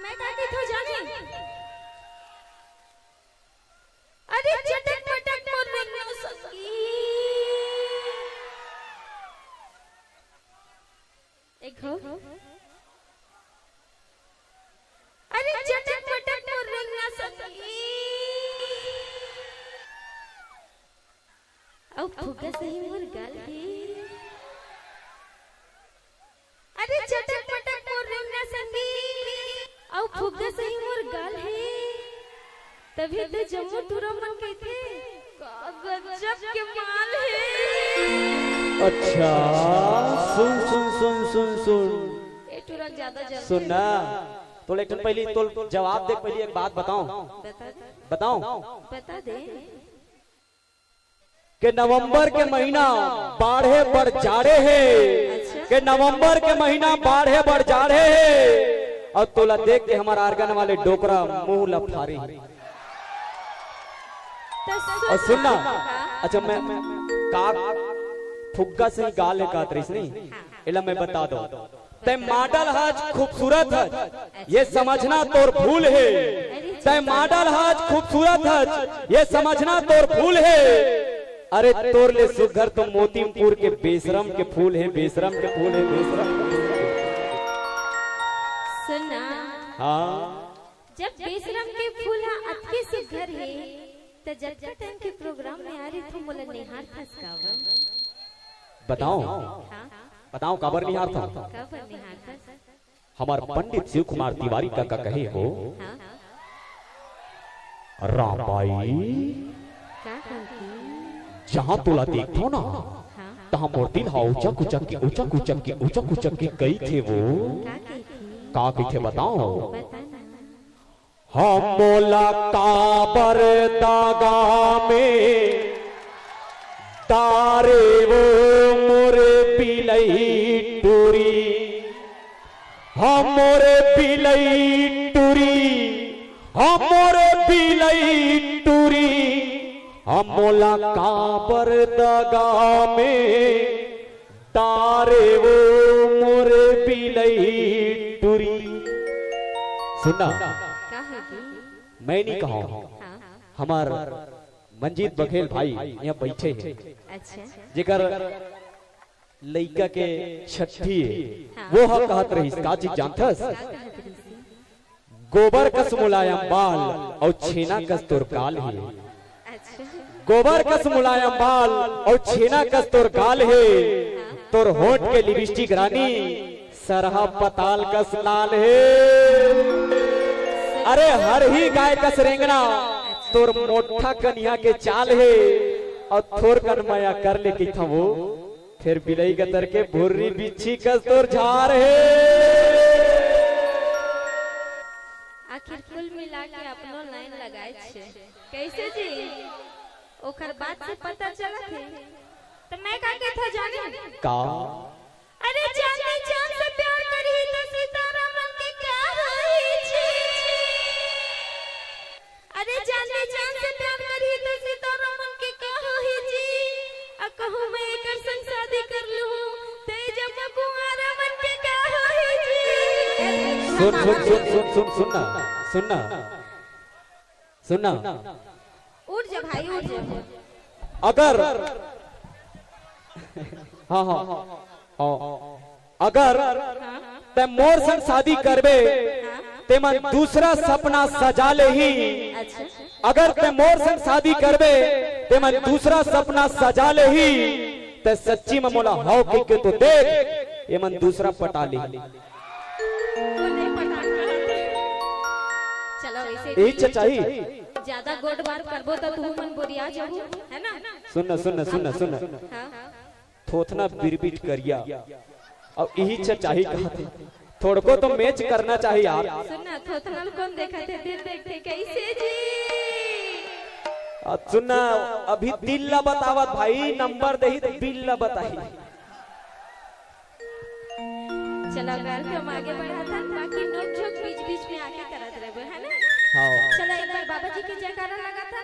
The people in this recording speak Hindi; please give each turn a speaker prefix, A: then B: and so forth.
A: मैं क्या कहती हूँ जाने? अरे चटक पटक मोर रंगना सकी। एक हो। अरे चटक पटक मोर रंगना सकी। औ फुगा सही मोर गाल है। अरे चटक पटक मोर रंगना सकी। औ फुगा सही मोर गाल है। तभी तो जम्मू टूरा मन कहते गजब के माल है।
B: अच्छा सुन सुन सुन सुन सुन
A: ए टूरा ज्यादा
B: सुनना तो लेकिन पहले तो जवाब दे। पहले एक बात बताऊं
A: बता दे
B: कि नवंबर के महीना बाढ़े बढ़ जाड़े है। कि नवंबर के महीना बाढ़े बढ़ जाड़े है। और तोला देख के हमारा आर्गन वाले डोकरा मुंह लफारी। और सुनना अच्छा मैं का फुग्गा से गाल है का त्रिस नहीं इला मैं बता दो ते मॉडल हज खूबसूरत हज ये समझना तोर भूल है। ते मॉडल हज खूबसूरत हज ये समझना तोर भूल है। अरे तोर ले सुघर तो मोतीपुर के बेशरम के फूल है। बेशरम के फूल है। बेशरम
A: सुनना
B: हाँ
A: जब बेशरम के फूल अतके से घर है तो जब टाइम के प्रोग्राम में आ रही थी बोला निहार फसकावा
B: बताओ बताओ काबर निहार था।
A: काबर निहार फस
B: हमार पंडित शिव कुमार तिवारी का कहे हो रामाई
A: का कहती
B: जहाँ तोला देखो ना तहाँ मूर्ति ऊंचा कुचक के ऊंचा कुचक के ऊंचा कुचक के कई थे वो
A: का कहती
B: का थे बताओ।
A: बताना
B: हम मोला काबर दागा में तारे वो मोरे बिलई टूरी। हम मोरे बिलई टूरी। हम मोरे बिलई टूरी। हम मोला काबर दागा में तारे वो मोरे बिलई टूरी। सुनना मैं नहीं कहा हमार मंजीत बघेल भाई यहाँ बैठे हैं।
A: अच्छा
B: जेकर लइका के छठी है वो हा कहत रही का चीज जानथस गोबर कस मुलायम बाल और छेना कस तोर गाल है। गोबर कस मुलायम बाल और छेना कस तोर गाल है। तोर होठ के लिपस्टिक रानी सरहा पताल कस लाल है। अरे हर ही गाय कस रेंगना तोर मोटा कन्या के चाल है। और थोर कन माया कर ले की था वो फिर बिलई गतर के भुर्री बिच्छी कस तोर झार है।
A: आखिर कुल मिला के अपनो लाइन लगाए छे कैसे जी ओकर बात से पता चला थे तो मैं का कहता जाने
B: का
A: अरे जाने जान से प्यार करी तो सीताराम के क्या होई छी। अरे जाने जान से प्यार करी तो सीताराम के क्या होई छी। आ कहूं मैं एकर संग शादी कर लूं ते जब कुंवारा मन के क्या होई छी।
B: सुन सुन सुन सुन सुन सुनना सुनना सुनना
A: उठ जा भाई उठ जा।
B: अगर हाँ हाँ अगर ते मोर संग शादी करबे ते मन दूसरा सपना सजा ले ही। अगर ते मोर संग शादी करबे ते मन दूसरा सपना सजा ले ही ते सच्ची में मोला हाउ के तो देख ये मन दूसरा पटा ले।
A: चलो वैसे
B: इच्छा चाहिए
A: ज्यादा गोड बार करबो तो तू मन बोरिया जाबो है ना।
B: सुनना सुनना सुनना सुनना थोथना बिरबिट करिया और यही चाहिए कहा थे थोड़को तो मैच करना चाहिए यार।
A: सुनना थोथना कौन देखा थे देखते कैसे जी।
B: सुनना अभी दिल ला बतावत भाई नंबर दही दिल ला बताई।
A: चलो घर पे हम आगे बढ़ा था बाकी नोक झोंक बीच बीच में आके करत रहे है ना।
B: हाँ
A: चलो एक बार बाबा जी की जयकारा लगा था।